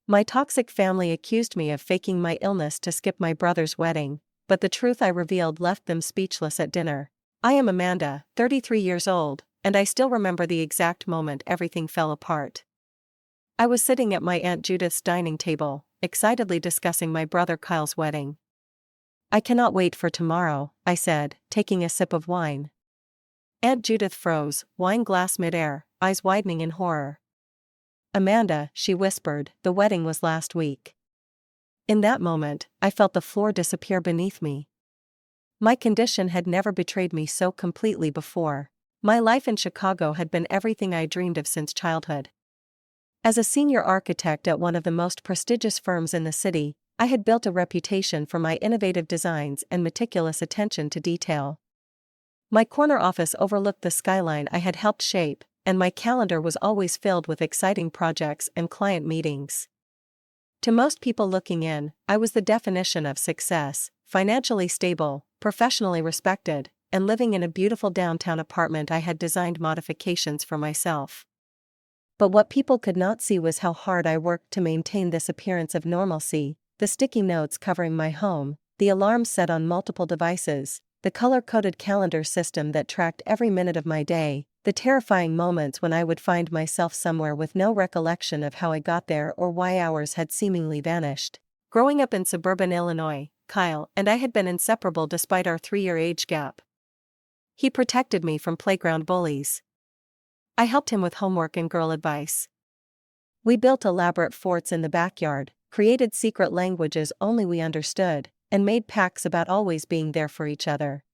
My toxic family accused me of faking my illness to skip my brother's wedding, but the truth I revealed left them speechless at dinner. I am Amanda, 33 years old, and I still remember the exact moment everything fell apart. I was sitting at my Aunt Judith's dining table, excitedly discussing my brother Kyle's wedding. "I cannot wait for tomorrow," I said, taking a sip of wine. Aunt Judith froze, wine glass midair, eyes widening in horror. "Amanda," she whispered, "the wedding was last week." In that moment, I felt the floor disappear beneath me. My condition had never betrayed me so completely before. My life in Chicago had been everything I dreamed of since childhood. As a senior architect at one of the most prestigious firms in the city, I had built a reputation for my innovative designs and meticulous attention to detail. My corner office overlooked the skyline I had helped shape, and my calendar was always filled with exciting projects and client meetings. To most people looking in, I was the definition of success: financially stable, professionally respected, and living in a beautiful downtown apartment I had designed modifications for myself. But what people could not see was how hard I worked to maintain this appearance of normalcy: the sticky notes covering my home, the alarms set on multiple devices, the color-coded calendar system that tracked every minute of my day, the terrifying moments when I would find myself somewhere with no recollection of how I got there or why hours had seemingly vanished. Growing up in suburban Illinois, Kyle and I had been inseparable despite our 3-year age gap. He protected me from playground bullies. I helped him with homework and girl advice. We built elaborate forts in the backyard, created secret languages only we understood, and made pacts about always being there for each other.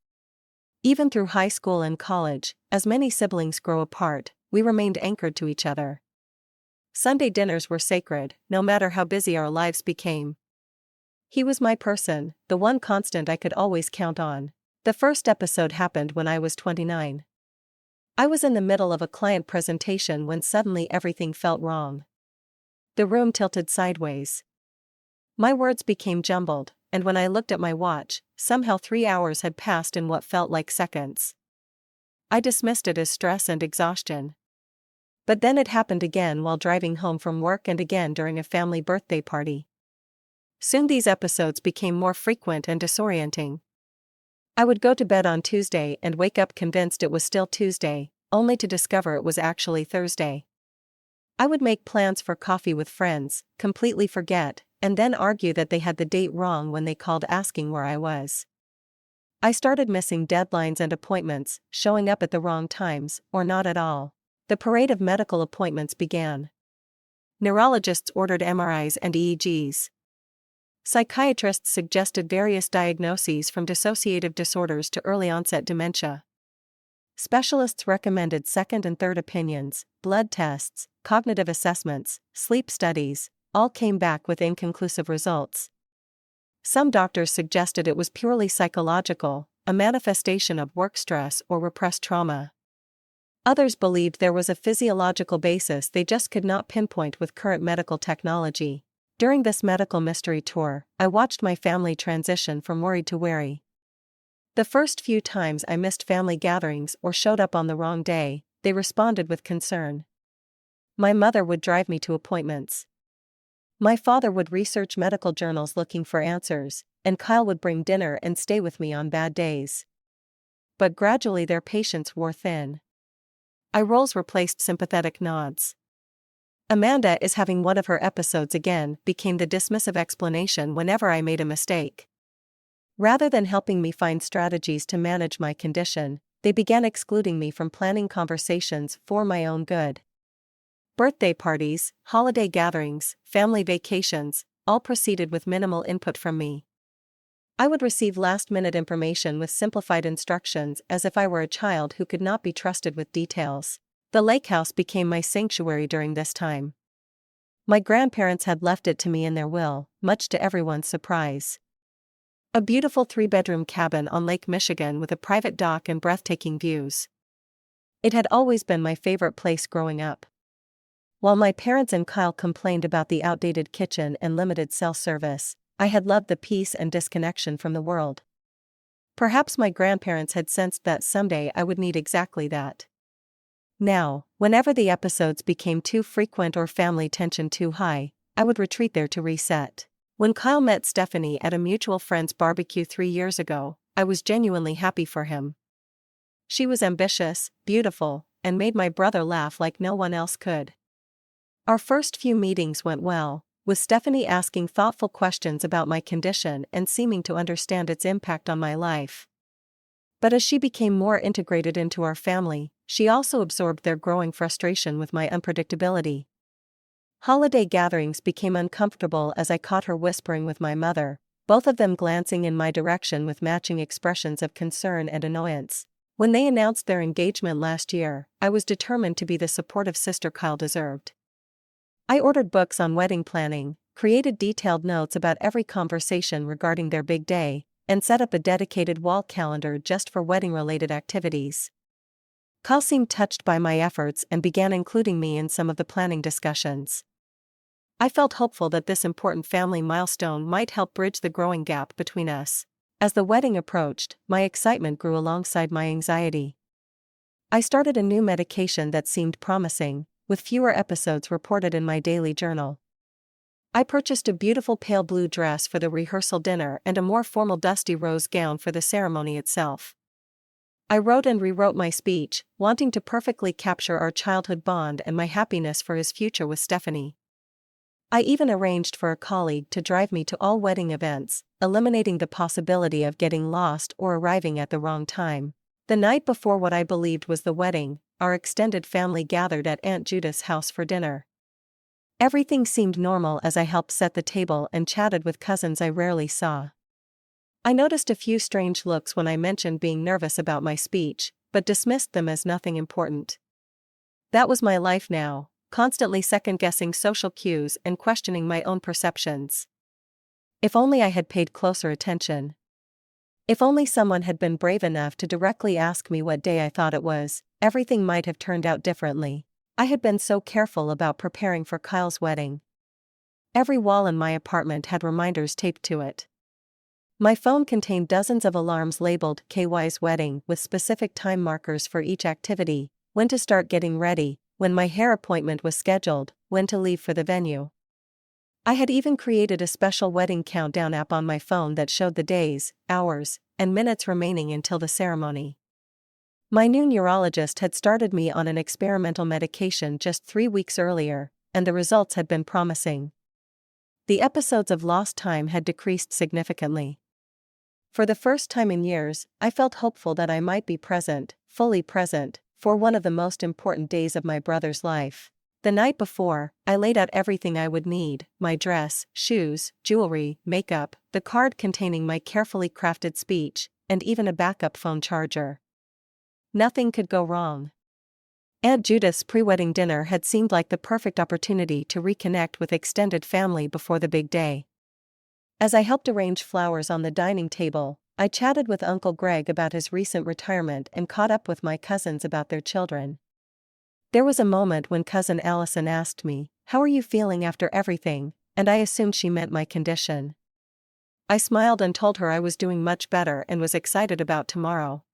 Even through high school and college, as many siblings grow apart, we remained anchored to each other. Sunday dinners were sacred, no matter how busy our lives became. He was my person, the one constant I could always count on. The first episode happened when I was 29. I was in the middle of a client presentation when suddenly everything felt wrong. The room tilted sideways. My words became jumbled, and when I looked at my watch, somehow 3 hours had passed in what felt like seconds. I dismissed it as stress and exhaustion. But then it happened again while driving home from work and again during a family birthday party. Soon these episodes became more frequent and disorienting. I would go to bed on Tuesday and wake up convinced it was still Tuesday, only to discover it was actually Thursday. I would make plans for coffee with friends, completely forget, and then argue that they had the date wrong when they called asking where I was. I started missing deadlines and appointments, showing up at the wrong times, or not at all. The parade of medical appointments began. Neurologists ordered MRIs and EEGs. Psychiatrists suggested various diagnoses from dissociative disorders to early-onset dementia. Specialists recommended second and third opinions, blood tests, cognitive assessments, sleep studies, all came back with inconclusive results. Some doctors suggested it was purely psychological, a manifestation of work stress or repressed trauma. Others believed there was a physiological basis they just could not pinpoint with current medical technology. During this medical mystery tour, I watched my family transition from worried to wary. The first few times I missed family gatherings or showed up on the wrong day, they responded with concern. My mother would drive me to appointments. My father would research medical journals looking for answers, and Kyle would bring dinner and stay with me on bad days. But gradually their patience wore thin. Eye rolls replaced sympathetic nods. "Amanda is having one of her episodes again," became the dismissive explanation whenever I made a mistake. Rather than helping me find strategies to manage my condition, they began excluding me from planning conversations for my own good. Birthday parties, holiday gatherings, family vacations, all proceeded with minimal input from me. I would receive last-minute information with simplified instructions as if I were a child who could not be trusted with details. The lake house became my sanctuary during this time. My grandparents had left it to me in their will, much to everyone's surprise. A beautiful 3-bedroom cabin on Lake Michigan with a private dock and breathtaking views. It had always been my favorite place growing up. While my parents and Kyle complained about the outdated kitchen and limited cell service, I had loved the peace and disconnection from the world. Perhaps my grandparents had sensed that someday I would need exactly that. Now, whenever the episodes became too frequent or family tension too high, I would retreat there to reset. When Kyle met Stephanie at a mutual friend's barbecue 3 years ago, I was genuinely happy for him. She was ambitious, beautiful, and made my brother laugh like no one else could. Our first few meetings went well, with Stephanie asking thoughtful questions about my condition and seeming to understand its impact on my life. But as she became more integrated into our family, she also absorbed their growing frustration with my unpredictability. Holiday gatherings became uncomfortable as I caught her whispering with my mother, both of them glancing in my direction with matching expressions of concern and annoyance. When they announced their engagement last year, I was determined to be the supportive sister Kyle deserved. I ordered books on wedding planning, created detailed notes about every conversation regarding their big day, and set up a dedicated wall calendar just for wedding-related activities. Kyle seemed touched by my efforts and began including me in some of the planning discussions. I felt hopeful that this important family milestone might help bridge the growing gap between us. As the wedding approached, my excitement grew alongside my anxiety. I started a new medication that seemed promising, with fewer episodes reported in my daily journal. I purchased a beautiful pale blue dress for the rehearsal dinner and a more formal dusty rose gown for the ceremony itself. I wrote and rewrote my speech, wanting to perfectly capture our childhood bond and my happiness for his future with Stephanie. I even arranged for a colleague to drive me to all wedding events, eliminating the possibility of getting lost or arriving at the wrong time. The night before what I believed was the wedding, our extended family gathered at Aunt Judith's house for dinner. Everything seemed normal as I helped set the table and chatted with cousins I rarely saw. I noticed a few strange looks when I mentioned being nervous about my speech, but dismissed them as nothing important. That was my life now, constantly second-guessing social cues and questioning my own perceptions. If only I had paid closer attention. If only someone had been brave enough to directly ask me what day I thought it was, everything might have turned out differently. I had been so careful about preparing for Kyle's wedding. Every wall in my apartment had reminders taped to it. My phone contained dozens of alarms labeled KY's wedding with specific time markers for each activity, when to start getting ready, when my hair appointment was scheduled, when to leave for the venue. I had even created a special wedding countdown app on my phone that showed the days, hours, and minutes remaining until the ceremony. My new neurologist had started me on an experimental medication just 3 weeks earlier, and the results had been promising. The episodes of lost time had decreased significantly. For the first time in years, I felt hopeful that I might be present, fully present, for one of the most important days of my brother's life. The night before, I laid out everything I would need: my dress, shoes, jewelry, makeup, the card containing my carefully crafted speech, and even a backup phone charger. Nothing could go wrong. Aunt Judith's pre-wedding dinner had seemed like the perfect opportunity to reconnect with extended family before the big day. As I helped arrange flowers on the dining table, I chatted with Uncle Greg about his recent retirement and caught up with my cousins about their children. There was a moment when cousin Allison asked me, "How are you feeling after everything?" and I assumed she meant my condition. I smiled and told her I was doing much better and was excited about tomorrow.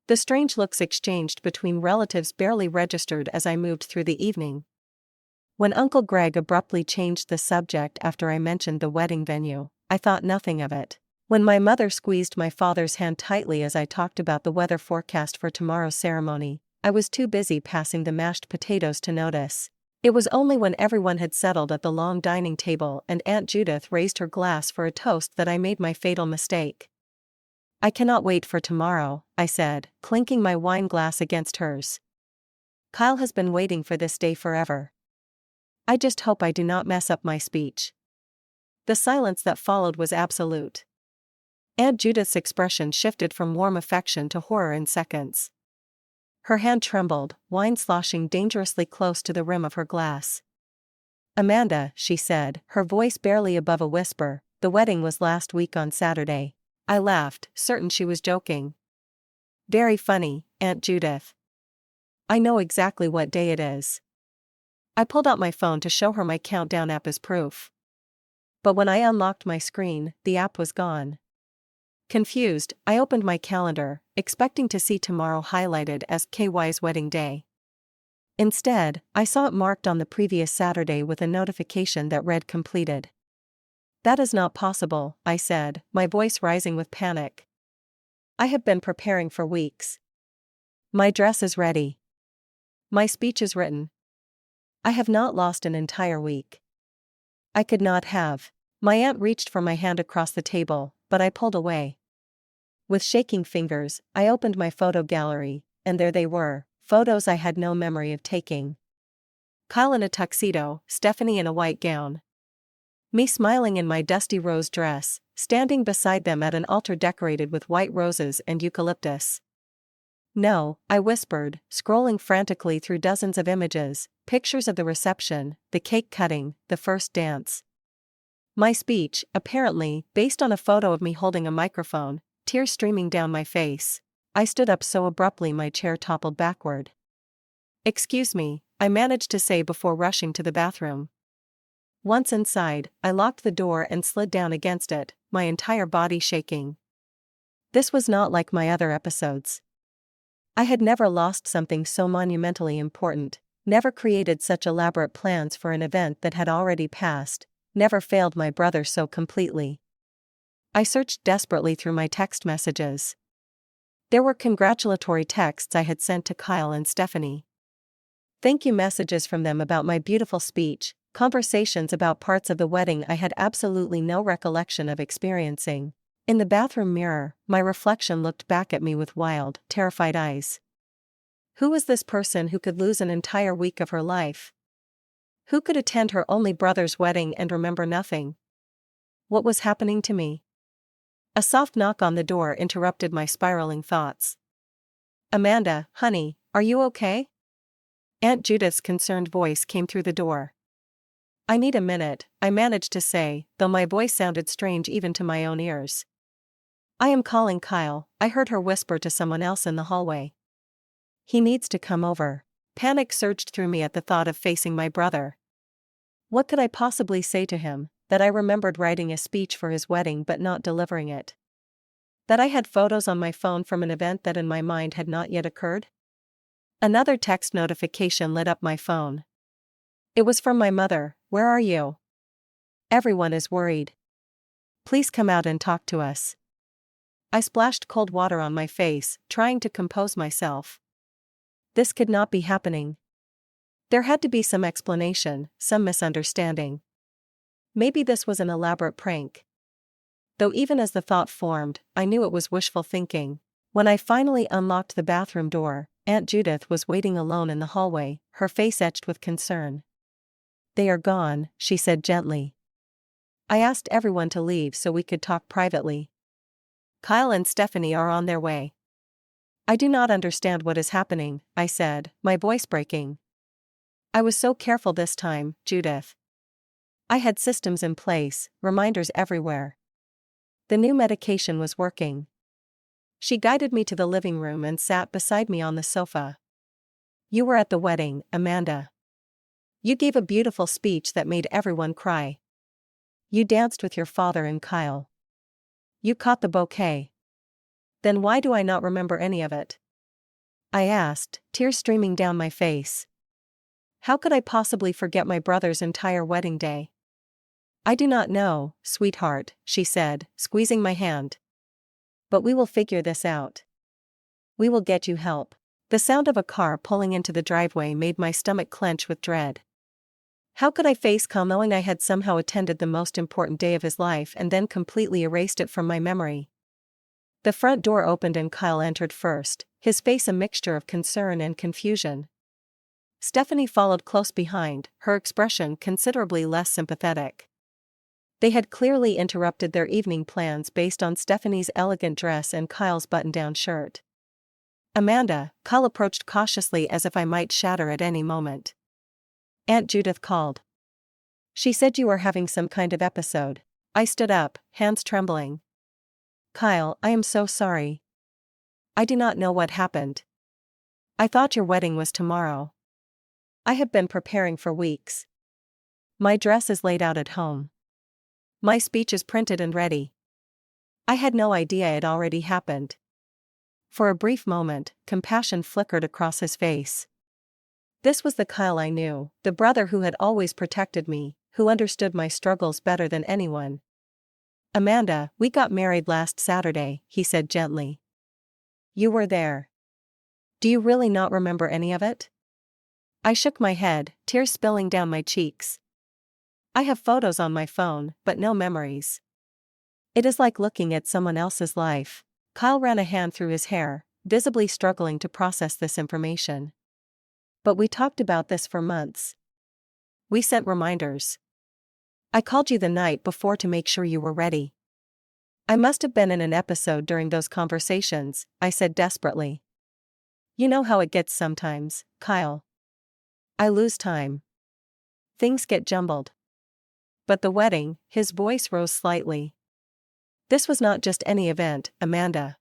The strange looks exchanged between relatives barely registered as I moved through the evening. When Uncle Greg abruptly changed the subject after I mentioned the wedding venue, I thought nothing of it. When my mother squeezed my father's hand tightly as I talked about the weather forecast for tomorrow's ceremony, I was too busy passing the mashed potatoes to notice. It was only when everyone had settled at the long dining table and Aunt Judith raised her glass for a toast that I made my fatal mistake. "I cannot wait for tomorrow," I said, clinking my wine glass against hers. "Kyle has been waiting for this day forever. I just hope I do not mess up my speech." The silence that followed was absolute. Aunt Judith's expression shifted from warm affection to horror in seconds. Her hand trembled, wine sloshing dangerously close to the rim of her glass. "Amanda," she said, her voice barely above a whisper, "the wedding was last week on Saturday." I laughed, certain she was joking. "Very funny, Aunt Judith. I know exactly what day it is." I pulled out my phone to show her my countdown app as proof. But when I unlocked my screen, the app was gone. Confused, I opened my calendar, expecting to see tomorrow highlighted as KY's wedding day. Instead, I saw it marked on the previous Saturday with a notification that read completed. That is not possible, I said, my voice rising with panic. I have been preparing for weeks. My dress is ready. My speech is written. I have not lost an entire week. I could not have. My aunt reached for my hand across the table, but I pulled away. With shaking fingers, I opened my photo gallery, and there they were, photos I had no memory of taking. Kyle in a tuxedo, Stephanie in a white gown. Me smiling in my dusty rose dress, standing beside them at an altar decorated with white roses and eucalyptus. No, I whispered, scrolling frantically through dozens of images, pictures of the reception, the cake cutting, the first dance. My speech, apparently, based on a photo of me holding a microphone, tears streaming down my face. I stood up so abruptly my chair toppled backward. "Excuse me," I managed to say before rushing to the bathroom. Once inside, I locked the door and slid down against it, my entire body shaking. This was not like my other episodes. I had never lost something so monumentally important, never created such elaborate plans for an event that had already passed, never failed my brother so completely. I searched desperately through my text messages. There were congratulatory texts I had sent to Kyle and Stephanie. Thank you messages from them about my beautiful speech, conversations about parts of the wedding I had absolutely no recollection of experiencing. In the bathroom mirror, my reflection looked back at me with wild, terrified eyes. Who was this person who could lose an entire week of her life? Who could attend her only brother's wedding and remember nothing? What was happening to me? A soft knock on the door interrupted my spiraling thoughts. "Amanda, honey, are you okay?" Aunt Judith's concerned voice came through the door. "I need a minute," I managed to say, though my voice sounded strange even to my own ears. "I am calling Kyle," I heard her whisper to someone else in the hallway. "He needs to come over." Panic surged through me at the thought of facing my brother. What could I possibly say to him? That I remembered writing a speech for his wedding but not delivering it? That I had photos on my phone from an event that in my mind had not yet occurred? Another text notification lit up my phone. It was from my mother. "Where are you? Everyone is worried. Please come out and talk to us." I splashed cold water on my face, trying to compose myself. This could not be happening. There had to be some explanation, some misunderstanding. Maybe this was an elaborate prank. Though even as the thought formed, I knew it was wishful thinking. When I finally unlocked the bathroom door, Aunt Judith was waiting alone in the hallway, her face etched with concern. "They are gone," she said gently. "I asked everyone to leave so we could talk privately. Kyle and Stephanie are on their way." "I do not understand what is happening," I said, my voice breaking. "I was so careful this time, Judith. I had systems in place, reminders everywhere. The new medication was working." She guided me to the living room and sat beside me on the sofa. "You were at the wedding, Amanda. You gave a beautiful speech that made everyone cry. You danced with your father and Kyle. You caught the bouquet. Then why do I not remember any of it?" I asked, tears streaming down my face. How could I possibly forget my brother's entire wedding day? "I do not know, sweetheart," she said, squeezing my hand. "But we will figure this out. We will get you help." The sound of a car pulling into the driveway made my stomach clench with dread. How could I face Kyle knowing I had somehow attended the most important day of his life and then completely erased it from my memory? The front door opened and Kyle entered first, his face a mixture of concern and confusion. Stephanie followed close behind, her expression considerably less sympathetic. They had clearly interrupted their evening plans based on Stephanie's elegant dress and Kyle's button-down shirt. "Amanda," Kyle approached cautiously as if I might shatter at any moment. Aunt Judith called. "She said you were having some kind of episode." I stood up, hands trembling. "Kyle, I am so sorry. I do not know what happened. I thought your wedding was tomorrow. I have been preparing for weeks. My dress is laid out at home. My speech is printed and ready. I had no idea it already happened." For a brief moment, compassion flickered across his face. This was the Kyle I knew, the brother who had always protected me, who understood my struggles better than anyone. Amanda, we got married last Saturday, he said gently. You were there. Do you really not remember any of it? I shook my head, tears spilling down my cheeks. I have photos on my phone, but no memories. It is like looking at someone else's life. Kyle ran a hand through his hair, visibly struggling to process this information. But we talked about this for months. We sent reminders. I called you the night before to make sure you were ready. I must have been in an episode during those conversations, I said desperately. You know how it gets sometimes, Kyle. I lose time. Things get jumbled. But the wedding, his voice rose slightly. This was not just any event, Amanda.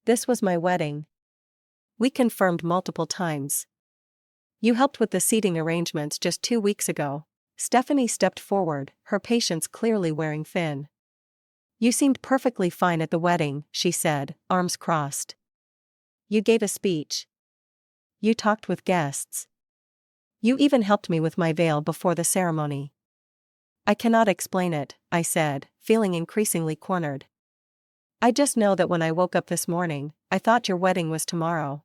This was my wedding. We confirmed multiple times. You helped with the seating arrangements just 2 weeks ago. Stephanie stepped forward, her patience clearly wearing thin. You seemed perfectly fine at the wedding, she said, arms crossed. You gave a speech. You talked with guests. You even helped me with my veil before the ceremony. I cannot explain it, I said, feeling increasingly cornered. I just know that when I woke up this morning, I thought your wedding was tomorrow.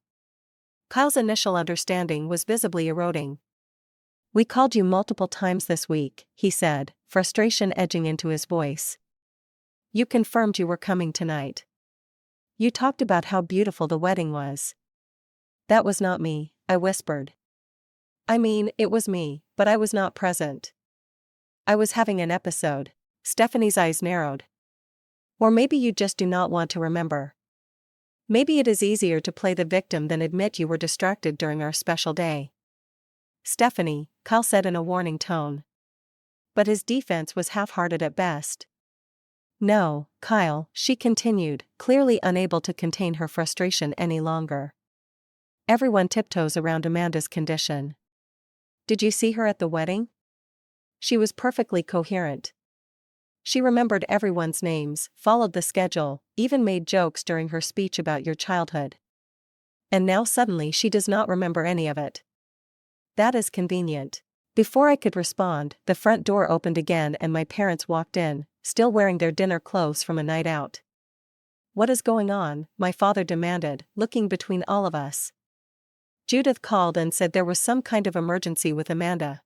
Kyle's initial understanding was visibly eroding. We called you multiple times this week, he said, frustration edging into his voice. You confirmed you were coming tonight. You talked about how beautiful the wedding was. That was not me, I whispered. I mean, it was me, but I was not present. I was having an episode. Stephanie's eyes narrowed. Or maybe you just do not want to remember. Maybe it is easier to play the victim than admit you were distracted during our special day. Stephanie, Kyle said in a warning tone. But his defense was half-hearted at best. No, Kyle, she continued, clearly unable to contain her frustration any longer. Everyone tiptoes around Amanda's condition. Did you see her at the wedding? She was perfectly coherent. She remembered everyone's names, followed the schedule, even made jokes during her speech about your childhood. And now suddenly she does not remember any of it. That is convenient. Before I could respond, the front door opened again and my parents walked in, still wearing their dinner clothes from a night out. What is going on? My father demanded, looking between all of us. Judith called and said there was some kind of emergency with Amanda.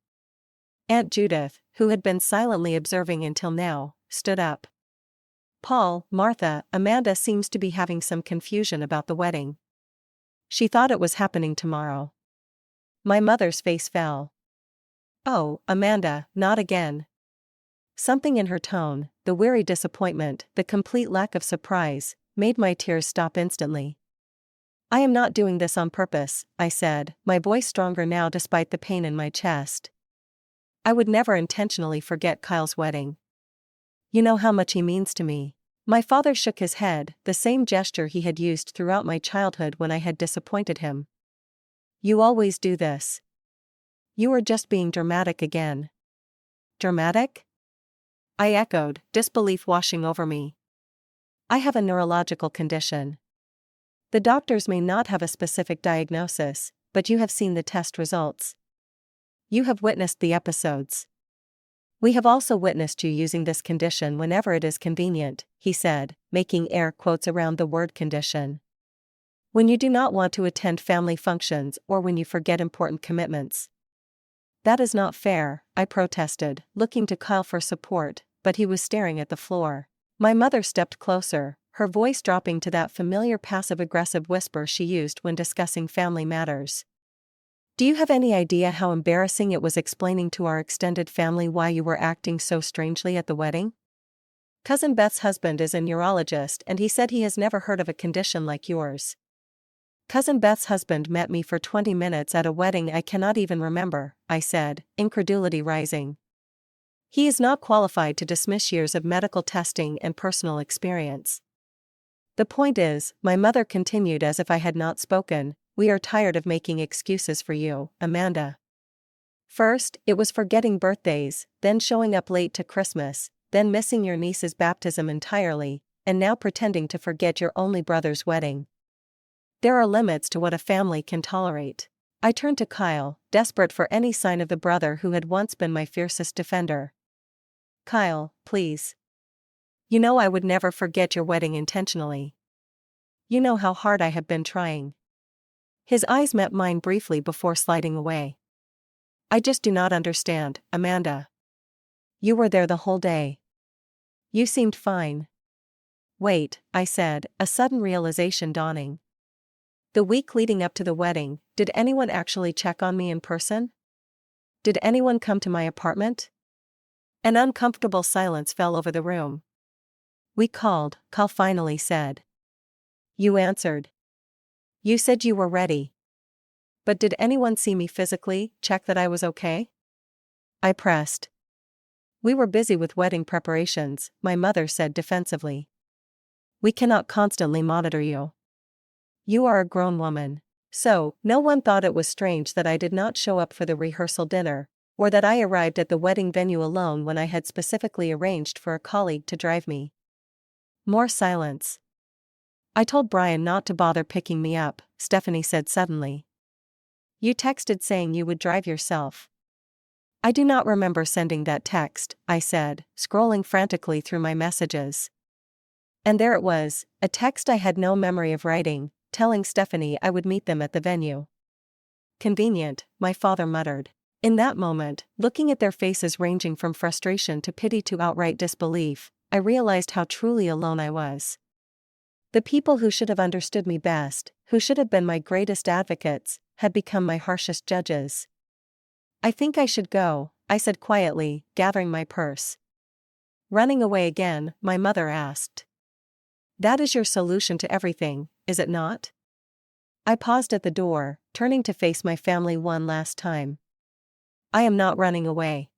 Aunt Judith, who had been silently observing until now, stood up. Paul, Martha, Amanda seems to be having some confusion about the wedding. She thought it was happening tomorrow. My mother's face fell. Oh, Amanda, not again. Something in her tone, the weary disappointment, the complete lack of surprise, made my tears stop instantly. I am not doing this on purpose, I said, my voice stronger now despite the pain in my chest. I would never intentionally forget Kyle's wedding. You know how much he means to me. My father shook his head, the same gesture he had used throughout my childhood when I had disappointed him. You always do this. You are just being dramatic again. Dramatic? I echoed, disbelief washing over me. I have a neurological condition. The doctors may not have a specific diagnosis, but you have seen the test results. You have witnessed the episodes. We have also witnessed you using this condition whenever it is convenient, he said, making air quotes around the word condition. When you do not want to attend family functions or when you forget important commitments. That is not fair, I protested, looking to Kyle for support, but he was staring at the floor. My mother stepped closer, her voice dropping to that familiar passive-aggressive whisper she used when discussing family matters. Do you have any idea how embarrassing it was explaining to our extended family why you were acting so strangely at the wedding? Cousin Beth's husband is a neurologist and he said he has never heard of a condition like yours. Cousin Beth's husband met me for 20 minutes at a wedding I cannot even remember, I said, incredulity rising. He is not qualified to dismiss years of medical testing and personal experience. The point is, my mother continued as if I had not spoken, we are tired of making excuses for you, Amanda. First, it was forgetting birthdays, then showing up late to Christmas, then missing your niece's baptism entirely, and now pretending to forget your only brother's wedding. There are limits to what a family can tolerate. I turned to Kyle, desperate for any sign of the brother who had once been my fiercest defender. Kyle, please. You know I would never forget your wedding intentionally. You know how hard I have been trying. His eyes met mine briefly before sliding away. I just do not understand, Amanda. You were there the whole day. You seemed fine. Wait, I said, a sudden realization dawning. The week leading up to the wedding, did anyone actually check on me in person? Did anyone come to my apartment? An uncomfortable silence fell over the room. We called, Kyle finally said. You answered. You said you were ready. But did anyone see me physically, check that I was okay? I pressed. We were busy with wedding preparations, my mother said defensively. We cannot constantly monitor you. You are a grown woman. So, no one thought it was strange that I did not show up for the rehearsal dinner, or that I arrived at the wedding venue alone when I had specifically arranged for a colleague to drive me. More silence. I told Brian not to bother picking me up, Stephanie said suddenly. You texted saying you would drive yourself. I do not remember sending that text, I said, scrolling frantically through my messages. And there it was, a text I had no memory of writing, telling Stephanie I would meet them at the venue. Convenient, my father muttered. In that moment, looking at their faces ranging from frustration to pity to outright disbelief, I realized how truly alone I was. The people who should have understood me best, who should have been my greatest advocates, had become my harshest judges. I think I should go, I said quietly, gathering my purse. Running away again, my mother asked. That is your solution to everything, is it not? I paused at the door, turning to face my family one last time. I am not running away.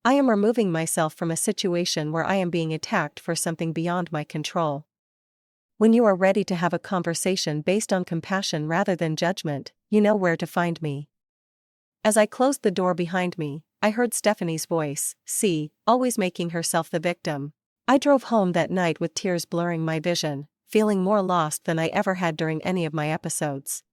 I am removing myself from a situation where I am being attacked for something beyond my control. When you are ready to have a conversation based on compassion rather than judgment, you know where to find me. As I closed the door behind me, I heard Stephanie's voice, see, always making herself the victim. I drove home that night with tears blurring my vision, feeling more lost than I ever had during any of my episodes.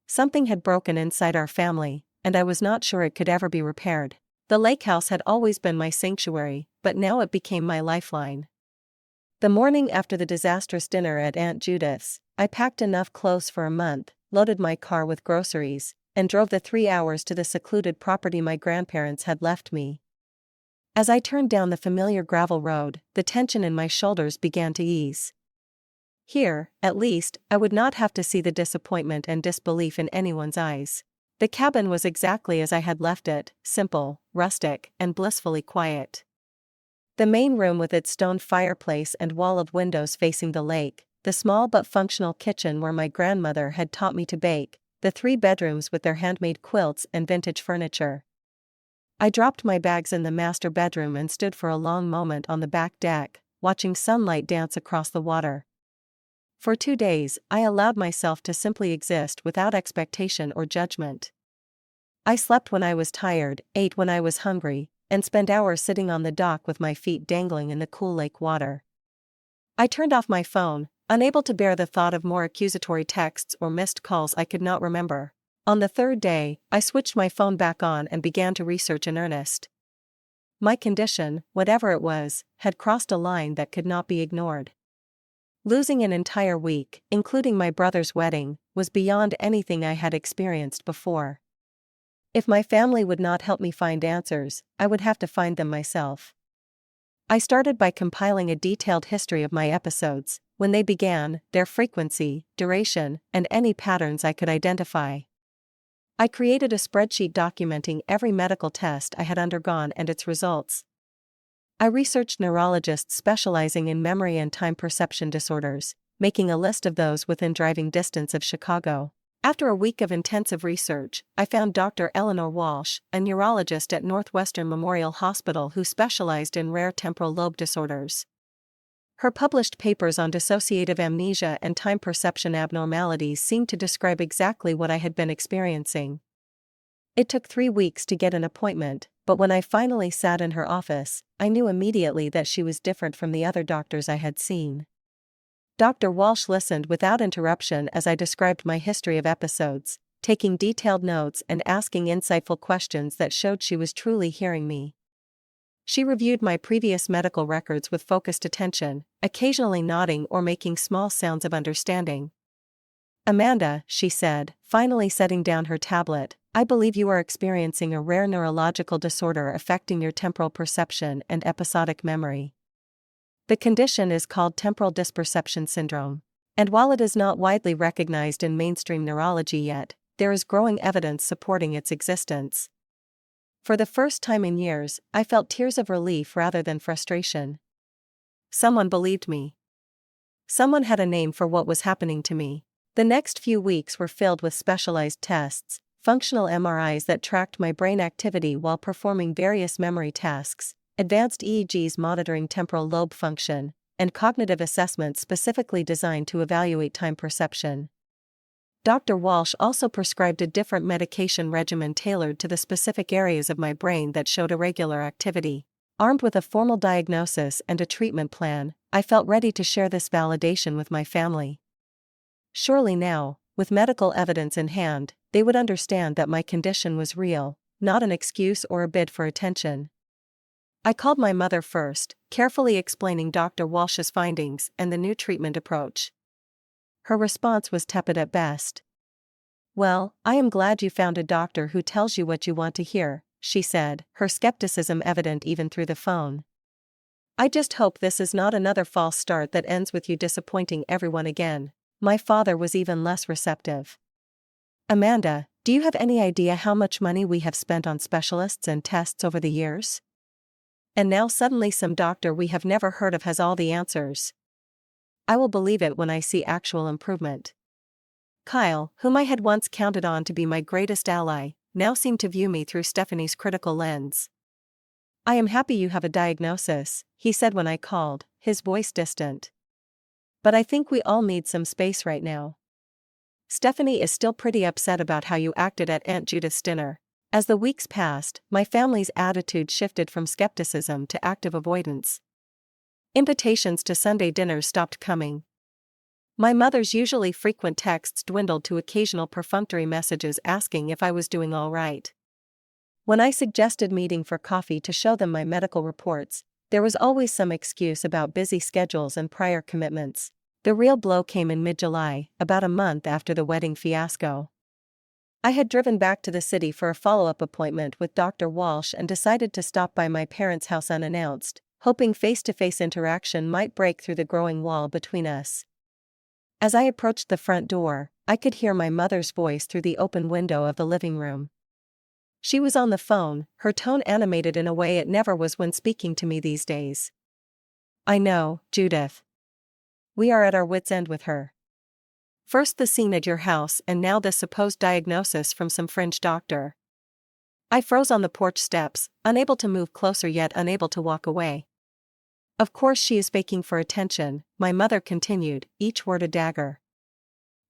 Something had broken inside our family, and I was not sure it could ever be repaired. The lake house had always been my sanctuary, but now it became my lifeline. The morning after the disastrous dinner at Aunt Judith's, I packed enough clothes for a month, loaded my car with groceries, and drove the 3 hours to the secluded property my grandparents had left me. As I turned down the familiar gravel road, the tension in my shoulders began to ease. Here, at least, I would not have to see the disappointment and disbelief in anyone's eyes. The cabin was exactly as I had left it, simple, rustic, and blissfully quiet. The main room with its stone fireplace and wall of windows facing the lake, the small but functional kitchen where my grandmother had taught me to bake, the 3 bedrooms with their handmade quilts and vintage furniture. I dropped my bags in the master bedroom and stood for a long moment on the back deck, watching sunlight dance across the water. For 2 days, I allowed myself to simply exist without expectation or judgment. I slept when I was tired, ate when I was hungry, and spent hours sitting on the dock with my feet dangling in the cool lake water. I turned off my phone, unable to bear the thought of more accusatory texts or missed calls I could not remember. On the 3rd day, I switched my phone back on and began to research in earnest. My condition, whatever it was, had crossed a line that could not be ignored. Losing an entire week, including my brother's wedding, was beyond anything I had experienced before. If my family would not help me find answers, I would have to find them myself. I started by compiling a detailed history of my episodes, when they began, their frequency, duration, and any patterns I could identify. I created a spreadsheet documenting every medical test I had undergone and its results. I researched neurologists specializing in memory and time perception disorders, making a list of those within driving distance of Chicago. After a week of intensive research, I found Dr. Eleanor Walsh, a neurologist at Northwestern Memorial Hospital who specialized in rare temporal lobe disorders. Her published papers on dissociative amnesia and time perception abnormalities seemed to describe exactly what I had been experiencing. It took 3 weeks to get an appointment, but when I finally sat in her office, I knew immediately that she was different from the other doctors I had seen. Dr. Walsh listened without interruption as I described my history of episodes, taking detailed notes and asking insightful questions that showed she was truly hearing me. She reviewed my previous medical records with focused attention, occasionally nodding or making small sounds of understanding. "Amanda," she said, finally setting down her tablet, "I believe you are experiencing a rare neurological disorder affecting your temporal perception and episodic memory. The condition is called temporal disperception syndrome. And while it is not widely recognized in mainstream neurology yet, there is growing evidence supporting its existence." For the first time in years, I felt tears of relief rather than frustration. Someone believed me. Someone had a name for what was happening to me. The next few weeks were filled with specialized tests, functional MRIs that tracked my brain activity while performing various memory tasks, advanced EEGs monitoring temporal lobe function, and cognitive assessments specifically designed to evaluate time perception. Dr. Walsh also prescribed a different medication regimen tailored to the specific areas of my brain that showed irregular activity. Armed with a formal diagnosis and a treatment plan, I felt ready to share this validation with my family. Surely now, with medical evidence in hand, they would understand that my condition was real, not an excuse or a bid for attention. I called my mother first, carefully explaining Dr. Walsh's findings and the new treatment approach. Her response was tepid at best. "Well, I am glad you found a doctor who tells you what you want to hear," she said, her skepticism evident even through the phone. "I just hope this is not another false start that ends with you disappointing everyone again." My father was even less receptive. "Amanda, do you have any idea how much money we have spent on specialists and tests over the years? And now suddenly some doctor we have never heard of has all the answers. I will believe it when I see actual improvement." Kyle, whom I had once counted on to be my greatest ally, now seemed to view me through Stephanie's critical lens. "I am happy you have a diagnosis," he said when I called, his voice distant. "But I think we all need some space right now. Stephanie is still pretty upset about how you acted at Aunt Judith's dinner." As the weeks passed, my family's attitude shifted from skepticism to active avoidance. Invitations to Sunday dinners stopped coming. My mother's usually frequent texts dwindled to occasional perfunctory messages asking if I was doing all right. When I suggested meeting for coffee to show them my medical reports, there was always some excuse about busy schedules and prior commitments. The real blow came in mid-July, about a month after the wedding fiasco. I had driven back to the city for a follow-up appointment with Dr. Walsh and decided to stop by my parents' house unannounced, hoping face-to-face interaction might break through the growing wall between us. As I approached the front door, I could hear my mother's voice through the open window of the living room. She was on the phone, her tone animated in a way it never was when speaking to me these days. "I know, Judith. We are at our wits' end with her. First the scene at your house and now this supposed diagnosis from some fringe doctor." I froze on the porch steps, unable to move closer yet unable to walk away. "Of course she is faking for attention," my mother continued, each word a dagger.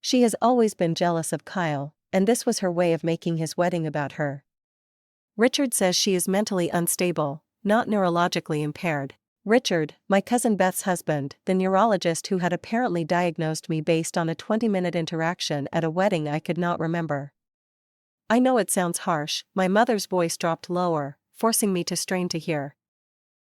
"She has always been jealous of Kyle, and this was her way of making his wedding about her. Richard says she is mentally unstable, not neurologically impaired." Richard, my cousin Beth's husband, the neurologist who had apparently diagnosed me based on a 20-minute interaction at a wedding I could not remember. I know it sounds harsh, my mother's voice dropped lower, forcing me to strain to hear.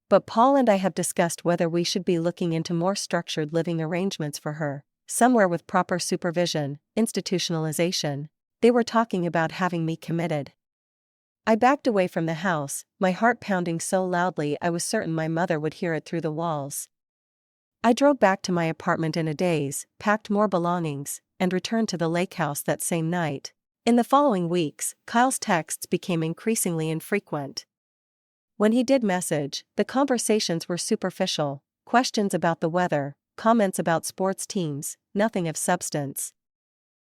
"But Paul and I have discussed whether we should be looking into more structured living arrangements for her, somewhere with proper supervision, institutionalization. They were talking about having me committed." I backed away from the house, my heart pounding so loudly I was certain my mother would hear it through the walls. I drove back to my apartment in a daze, packed more belongings, and returned to the lake house that same night. In the following weeks, Kyle's texts became increasingly infrequent. When he did message, the conversations were superficial, questions about the weather, comments about sports teams, nothing of substance.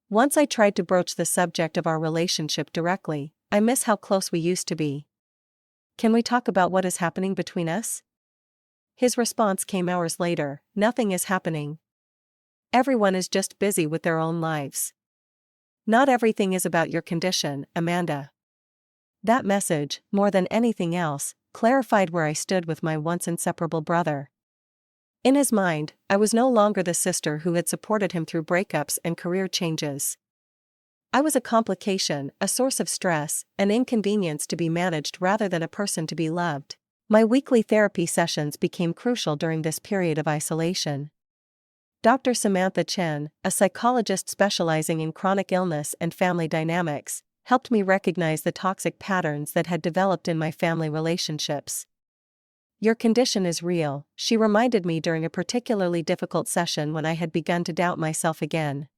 Once I tried to broach the subject of our relationship directly. "I miss how close we used to be. Can we talk about what is happening between us?" His response came hours later, "Nothing is happening. Everyone is just busy with their own lives. Not everything is about your condition, Amanda." That message, more than anything else, clarified where I stood with my once inseparable brother. In his mind, I was no longer the sister who had supported him through breakups and career changes. I was a complication, a source of stress, an inconvenience to be managed rather than a person to be loved. My weekly therapy sessions became crucial during this period of isolation. Dr. Samantha Chen, a psychologist specializing in chronic illness and family dynamics, helped me recognize the toxic patterns that had developed in my family relationships. "Your condition is real," she reminded me during a particularly difficult session when I had begun to doubt myself again.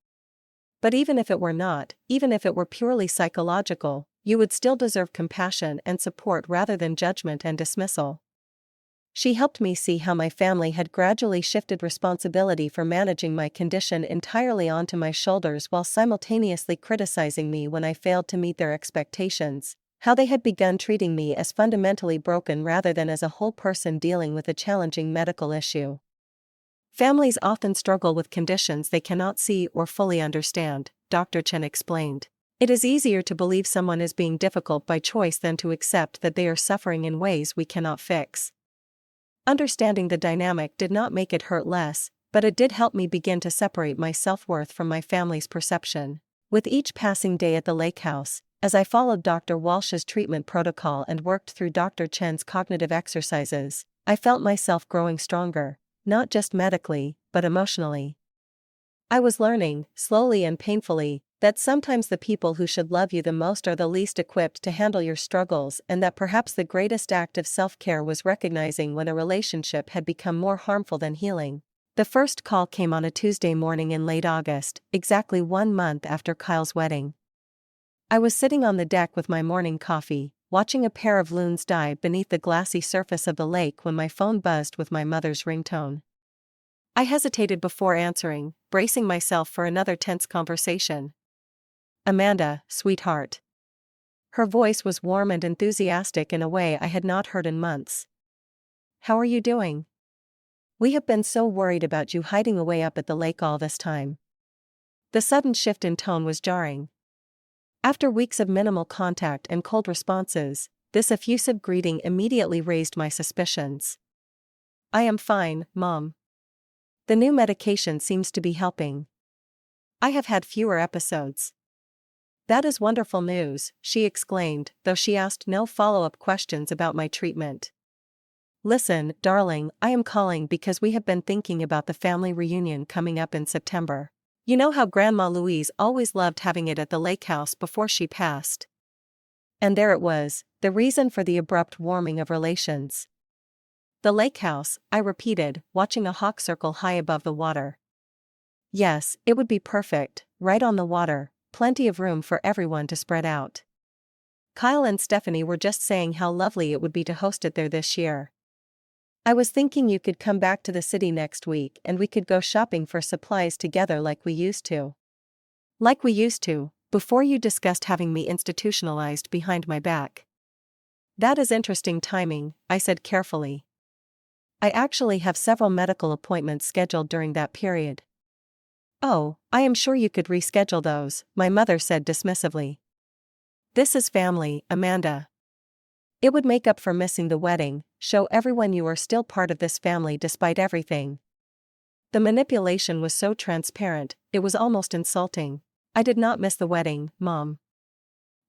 "But even if it were not, even if it were purely psychological, you would still deserve compassion and support rather than judgment and dismissal." She helped me see how my family had gradually shifted responsibility for managing my condition entirely onto my shoulders while simultaneously criticizing me when I failed to meet their expectations, how they had begun treating me as fundamentally broken rather than as a whole person dealing with a challenging medical issue. Families often struggle with conditions they cannot see or fully understand, Dr. Chen explained. It is easier to believe someone is being difficult by choice than to accept that they are suffering in ways we cannot fix. Understanding the dynamic did not make it hurt less, but it did help me begin to separate my self-worth from my family's perception. With each passing day at the lake house, as I followed Dr. Walsh's treatment protocol and worked through Dr. Chen's cognitive exercises, I felt myself growing stronger, not just medically, but emotionally. I was learning, slowly and painfully, that sometimes the people who should love you the most are the least equipped to handle your struggles, and that perhaps the greatest act of self-care was recognizing when a relationship had become more harmful than healing. The first call came on a Tuesday morning in late August, exactly 1 month after Kyle's wedding. I was sitting on the deck with my morning coffee, watching a pair of loons dive beneath the glassy surface of the lake when my phone buzzed with my mother's ringtone. I hesitated before answering, bracing myself for another tense conversation. "Amanda, sweetheart." Her voice was warm and enthusiastic in a way I had not heard in months. "How are you doing? We have been so worried about you hiding away up at the lake all this time." The sudden shift in tone was jarring. After weeks of minimal contact and cold responses, this effusive greeting immediately raised my suspicions. "I am fine, Mom. The new medication seems to be helping. I have had fewer episodes." "That is wonderful news," she exclaimed, though she asked no follow-up questions about my treatment. "Listen, darling, I am calling because we have been thinking about the family reunion coming up in September. You know how Grandma Louise always loved having it at the lake house before she passed." And there it was, the reason for the abrupt warming of relations. "The lake house," I repeated, watching a hawk circle high above the water. "Yes, it would be perfect, right on the water, plenty of room for everyone to spread out. Kyle and Stephanie were just saying how lovely it would be to host it there this year. I was thinking you could come back to the city next week and we could go shopping for supplies together like we used to." "Like we used to, before you discussed having me institutionalized behind my back." "That is interesting timing," I said carefully. "I actually have several medical appointments scheduled during that period." "Oh, I am sure you could reschedule those," my mother said dismissively. "This is family, Amanda. It would make up for missing the wedding, show everyone you are still part of this family despite everything." The manipulation was so transparent, it was almost insulting. "I did not miss the wedding, Mom.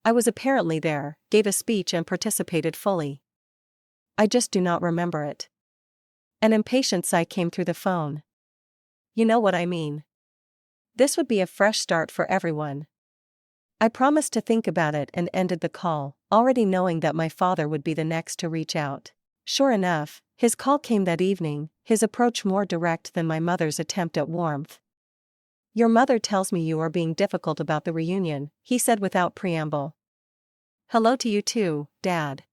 I was apparently there, gave a speech and participated fully. I just do not remember it." An impatient sigh came through the phone. "You know what I mean. This would be a fresh start for everyone." I promised to think about it and ended the call, already knowing that my father would be the next to reach out. Sure enough, his call came that evening, his approach more direct than my mother's attempt at warmth. "Your mother tells me you are being difficult about the reunion," he said without preamble. "Hello to you too, Dad."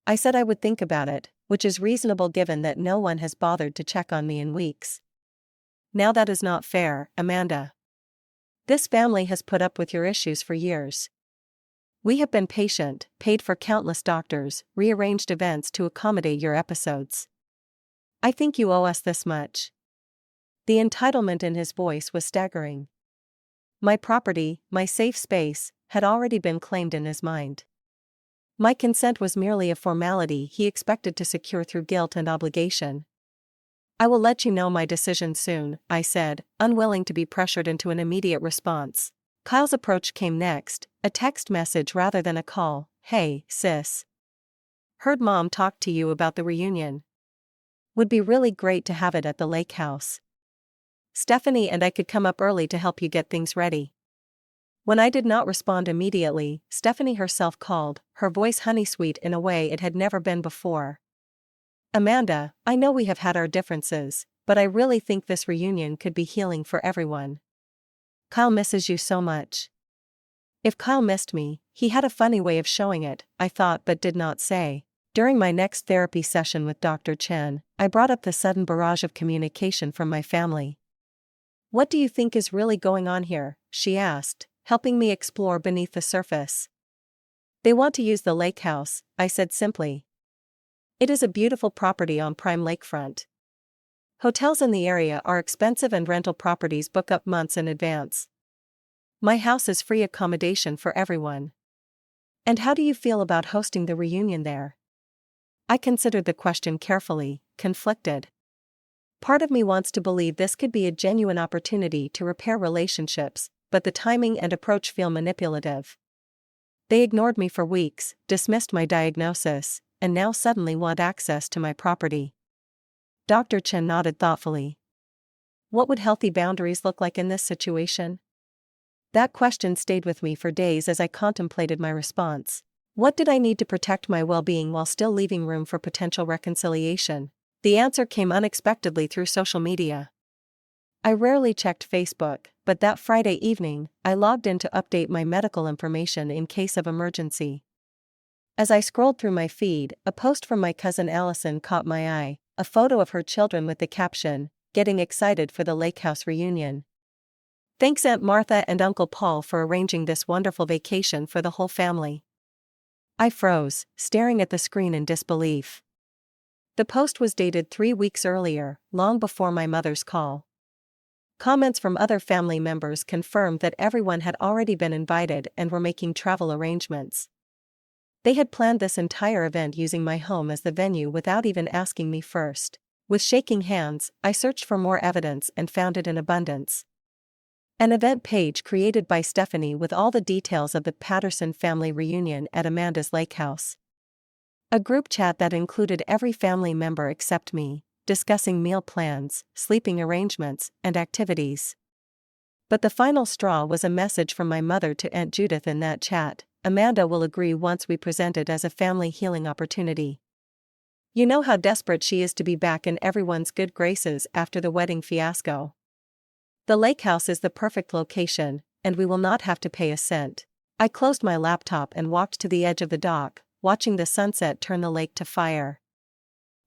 I said I would think about it, which is reasonable given that no one has bothered to check on me in weeks. "Now that is not fair, Amanda. This family has put up with your issues for years. We have been patient, paid for countless doctors, rearranged events to accommodate your episodes. I think you owe us this much." The entitlement in his voice was staggering. My property, my safe space, had already been claimed in his mind. My consent was merely a formality he expected to secure through guilt and obligation. "I will let you know my decision soon," I said, unwilling to be pressured into an immediate response. Kyle's approach came next, a text message rather than a call. "Hey, sis. Heard Mom talked to you about the reunion. Would be really great to have it at the lake house. Stephanie and I could come up early to help you get things ready." When I did not respond immediately, Stephanie herself called, her voice honey-sweet in a way it had never been before. "Amanda, I know we have had our differences, but I really think this reunion could be healing for everyone. Kyle misses you so much." If Kyle missed me, he had a funny way of showing it, I thought but did not say. During my next therapy session with Dr. Chen, I brought up the sudden barrage of communication from my family. "What do you think is really going on here?" she asked, helping me explore beneath the surface. "They want to use the lake house," I said simply. "It is a beautiful property on prime lakefront. Hotels in the area are expensive and rental properties book up months in advance. My house is free accommodation for everyone. And how do you feel about hosting the reunion there?" I considered the question carefully, conflicted. Part of me wants to believe this could be a genuine opportunity to repair relationships, but the timing and approach feel manipulative. They ignored me for weeks, dismissed my diagnosis, and now suddenly want access to my property. Dr. Chen nodded thoughtfully. "What would healthy boundaries look like in this situation?" That question stayed with me for days as I contemplated my response. What did I need to protect my well-being while still leaving room for potential reconciliation? The answer came unexpectedly through social media. I rarely checked Facebook, but that Friday evening, I logged in to update my medical information in case of emergency. As I scrolled through my feed, a post from my cousin Allison caught my eye, a photo of her children with the caption, "Getting excited for the lake house reunion. Thanks Aunt Martha and Uncle Paul for arranging this wonderful vacation for the whole family." I froze, staring at the screen in disbelief. The post was dated 3 weeks earlier, long before my mother's call. Comments from other family members confirmed that everyone had already been invited and were making travel arrangements. They had planned this entire event using my home as the venue without even asking me first. With shaking hands, I searched for more evidence and found it in abundance. An event page created by Stephanie with all the details of the Patterson family reunion at Amanda's lake house. A group chat that included every family member except me, discussing meal plans, sleeping arrangements, and activities. But the final straw was a message from my mother to Aunt Judith in that chat. "Amanda will agree once we present it as a family healing opportunity. You know how desperate she is to be back in everyone's good graces after the wedding fiasco. The lake house is the perfect location, and we will not have to pay a cent." I closed my laptop and walked to the edge of the dock, watching the sunset turn the lake to fire.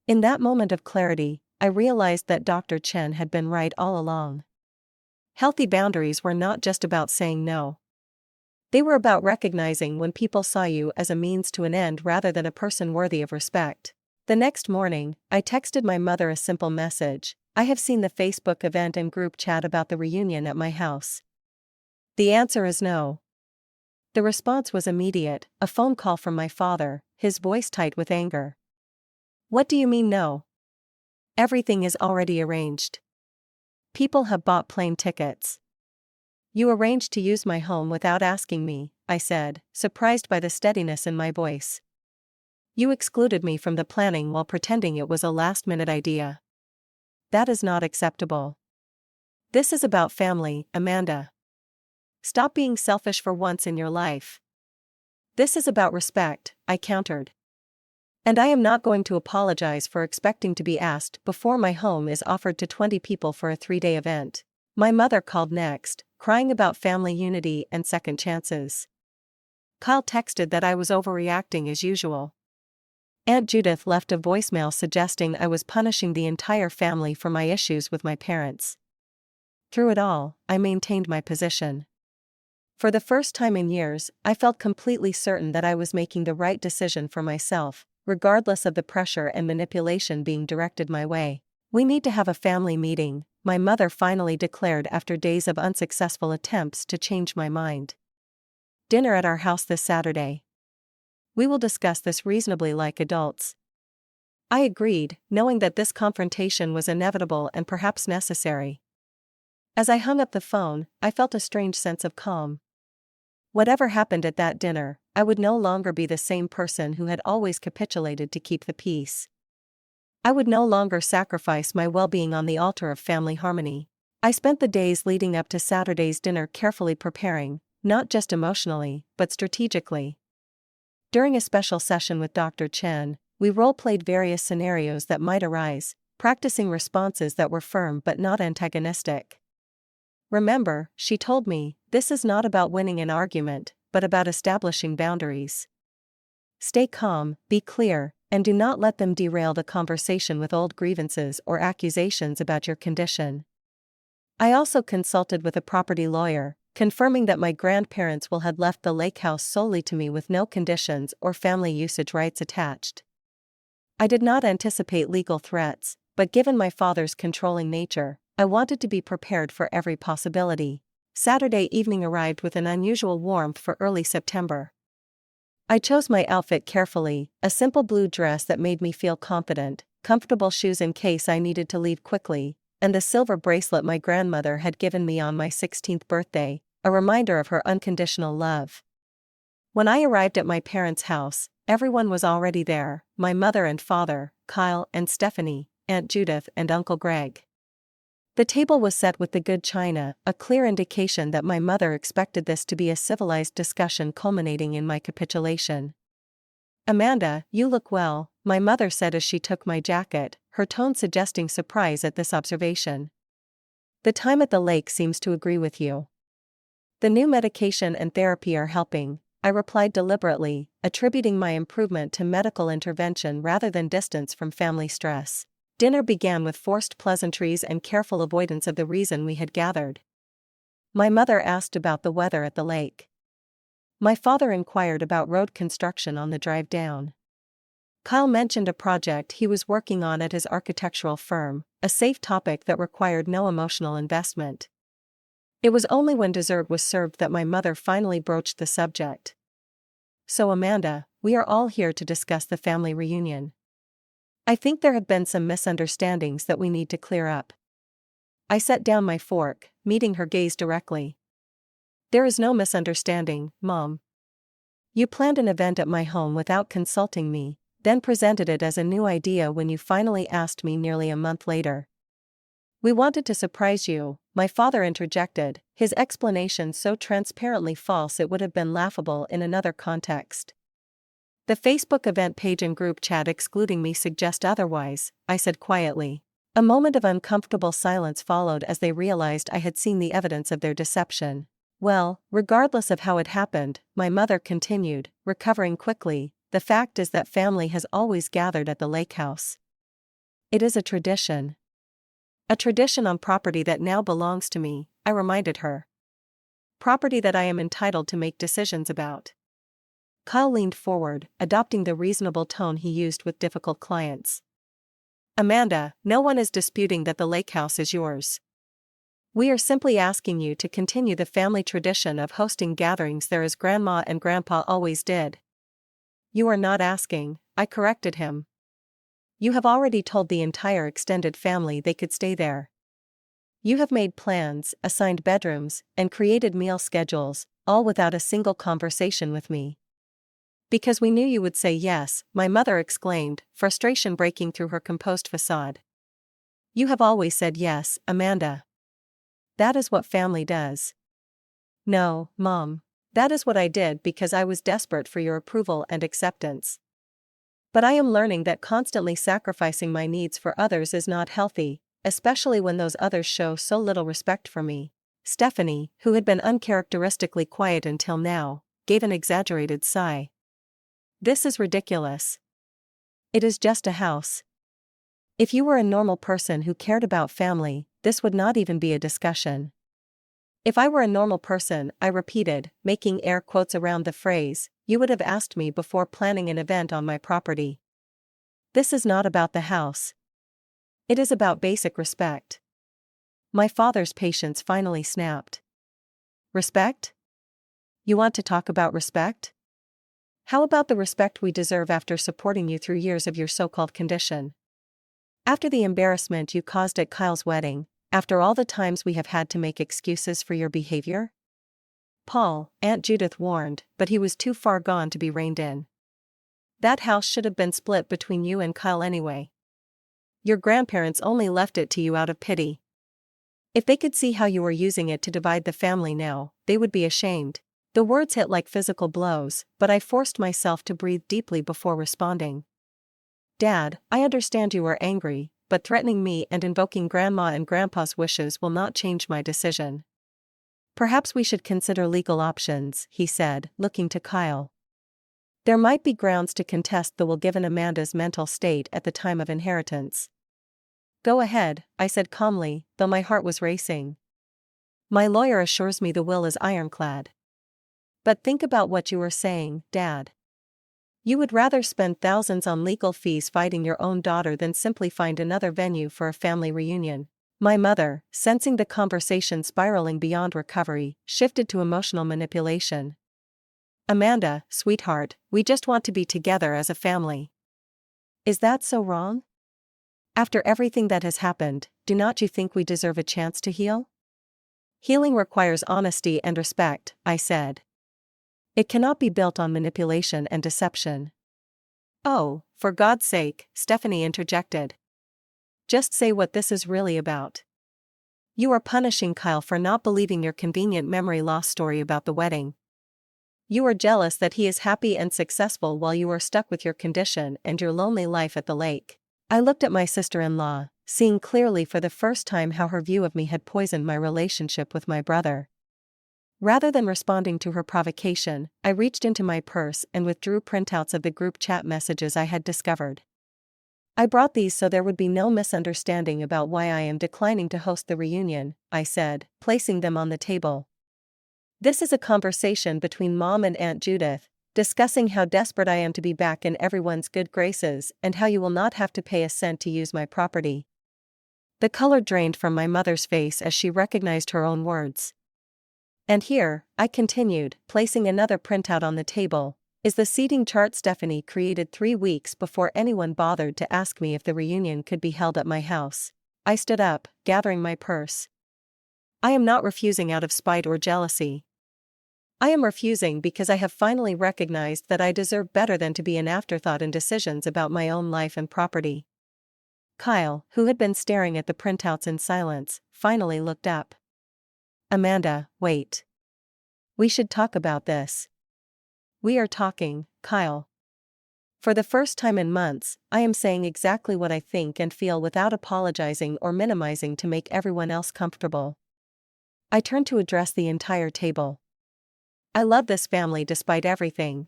In that moment of clarity, I realized that Dr. Chen had been right all along. Healthy boundaries were not just about saying no. They were about recognizing when people saw you as a means to an end rather than a person worthy of respect. The next morning, I texted my mother a simple message: "I have seen the Facebook event and group chat about the reunion at my house. The answer is no." The response was immediate, a phone call from my father, his voice tight with anger. "What do you mean no? Everything is already arranged. People have bought plane tickets. You arranged to use my home without asking me," I said, surprised by the steadiness in my voice. "You excluded me from the planning while pretending it was a last-minute idea. That is not acceptable. This is about family, Amanda. Stop being selfish for once in your life." "This is about respect," I countered. "And I am not going to apologize for expecting to be asked before my home is offered to 20 people for a 3-day event." My mother called next, crying about family unity and second chances. Kyle texted that I was overreacting as usual. Aunt Judith left a voicemail suggesting I was punishing the entire family for my issues with my parents. Through it all, I maintained my position. For the first time in years, I felt completely certain that I was making the right decision for myself, regardless of the pressure and manipulation being directed my way. "We need to have a family meeting," my mother finally declared after days of unsuccessful attempts to change my mind. "Dinner at our house this Saturday. We will discuss this reasonably like adults." I agreed, knowing that this confrontation was inevitable and perhaps necessary. As I hung up the phone, I felt a strange sense of calm. Whatever happened at that dinner, I would no longer be the same person who had always capitulated to keep the peace. I would no longer sacrifice my well-being on the altar of family harmony. I spent the days leading up to Saturday's dinner carefully preparing, not just emotionally, but strategically. During a special session with Dr. Chen, we role-played various scenarios that might arise, practicing responses that were firm but not antagonistic. Remember, she told me, this is not about winning an argument, but about establishing boundaries. Stay calm, be clear, and do not let them derail the conversation with old grievances or accusations about your condition. I also consulted with a property lawyer, confirming that my grandparents will had left the lake house solely to me with no conditions or family usage rights attached. I did not anticipate legal threats, but given my father's controlling nature, I wanted to be prepared for every possibility. Saturday evening arrived with an unusual warmth for early September. I chose my outfit carefully, a simple blue dress that made me feel confident, comfortable shoes in case I needed to leave quickly, and the silver bracelet my grandmother had given me on my 16th birthday, a reminder of her unconditional love. When I arrived at my parents' house, everyone was already there, my mother and father, Kyle and Stephanie, Aunt Judith and Uncle Greg. The table was set with the good china, a clear indication that my mother expected this to be a civilized discussion culminating in my capitulation. "Amanda, you look well," my mother said as she took my jacket, her tone suggesting surprise at this observation. "The time at the lake seems to agree with you." "The new medication and therapy are helping," I replied deliberately, attributing my improvement to medical intervention rather than distance from family stress. Dinner began with forced pleasantries and careful avoidance of the reason we had gathered. My mother asked about the weather at the lake. My father inquired about road construction on the drive down. Kyle mentioned a project he was working on at his architectural firm, a safe topic that required no emotional investment. It was only when dessert was served that my mother finally broached the subject. "So Amanda, we are all here to discuss the family reunion. I think there have been some misunderstandings that we need to clear up." I set down my fork, meeting her gaze directly. "There is no misunderstanding, Mom. You planned an event at my home without consulting me, then presented it as a new idea when you finally asked me nearly a month later." "We wanted to surprise you," my father interjected, his explanation so transparently false it would have been laughable in another context. "The Facebook event page and group chat excluding me suggest otherwise," I said quietly. A moment of uncomfortable silence followed as they realized I had seen the evidence of their deception. "Well, regardless of how it happened," my mother continued, recovering quickly, "the fact is that family has always gathered at the lake house. It is a tradition. A tradition on property that now belongs to me," I reminded her. "Property that I am entitled to make decisions about." Kyle leaned forward, adopting the reasonable tone he used with difficult clients. "Amanda, no one is disputing that the lake house is yours. We are simply asking you to continue the family tradition of hosting gatherings there as Grandma and Grandpa always did." "You are not asking," I corrected him. "You have already told the entire extended family they could stay there. You have made plans, assigned bedrooms, and created meal schedules, all without a single conversation with me." "Because we knew you would say yes," my mother exclaimed, frustration breaking through her composed facade. "You have always said yes, Amanda. That is what family does." "No, Mom. That is what I did because I was desperate for your approval and acceptance. But I am learning that constantly sacrificing my needs for others is not healthy, especially when those others show so little respect for me." Stephanie, who had been uncharacteristically quiet until now, gave an exaggerated sigh. "This is ridiculous. It is just a house. If you were a normal person who cared about family, this would not even be a discussion." "If I were a normal person," I repeated, making air quotes around the phrase, "you would have asked me before planning an event on my property. This is not about the house. It is about basic respect." My father's patience finally snapped. "Respect? You want to talk about respect? How about the respect we deserve after supporting you through years of your so-called condition? After the embarrassment you caused at Kyle's wedding, after all the times we have had to make excuses for your behavior? Paul, Aunt Judith warned, but he was too far gone to be reined in. That house should have been split between you and Kyle anyway. Your grandparents only left it to you out of pity. If they could see how you were using it to divide the family now, they would be ashamed. The words hit like physical blows, but I forced myself to breathe deeply before responding. Dad, I understand you are angry, but threatening me and invoking Grandma and Grandpa's wishes will not change my decision. Perhaps we should consider legal options, he said, looking to Kyle. There might be grounds to contest the will given Amanda's mental state at the time of inheritance. Go ahead, I said calmly, though my heart was racing. My lawyer assures me the will is ironclad. But think about what you were saying, Dad. You would rather spend thousands on legal fees fighting your own daughter than simply find another venue for a family reunion. My mother, sensing the conversation spiraling beyond recovery, shifted to emotional manipulation. Amanda, sweetheart, we just want to be together as a family. Is that so wrong? After everything that has happened, do not you think we deserve a chance to heal? Healing requires honesty and respect, I said. It cannot be built on manipulation and deception. Oh, for God's sake, Stephanie interjected. Just say what this is really about. You are punishing Kyle for not believing your convenient memory loss story about the wedding. You are jealous that he is happy and successful while you are stuck with your condition and your lonely life at the lake. I looked at my sister-in-law, seeing clearly for the first time how her view of me had poisoned my relationship with my brother. Rather than responding to her provocation, I reached into my purse and withdrew printouts of the group chat messages I had discovered. I brought these so there would be no misunderstanding about why I am declining to host the reunion, I said, placing them on the table. This is a conversation between Mom and Aunt Judith, discussing how desperate I am to be back in everyone's good graces and how you will not have to pay a cent to use my property. The color drained from my mother's face as she recognized her own words. And here, I continued, placing another printout on the table, is the seating chart Stephanie created 3 weeks before anyone bothered to ask me if the reunion could be held at my house. I stood up, gathering my purse. I am not refusing out of spite or jealousy. I am refusing because I have finally recognized that I deserve better than to be an afterthought in decisions about my own life and property. Kyle, who had been staring at the printouts in silence, finally looked up. Amanda, wait. We should talk about this. We are talking, Kyle. For the first time in months, I am saying exactly what I think and feel without apologizing or minimizing to make everyone else comfortable. I turned to address the entire table. I love this family despite everything.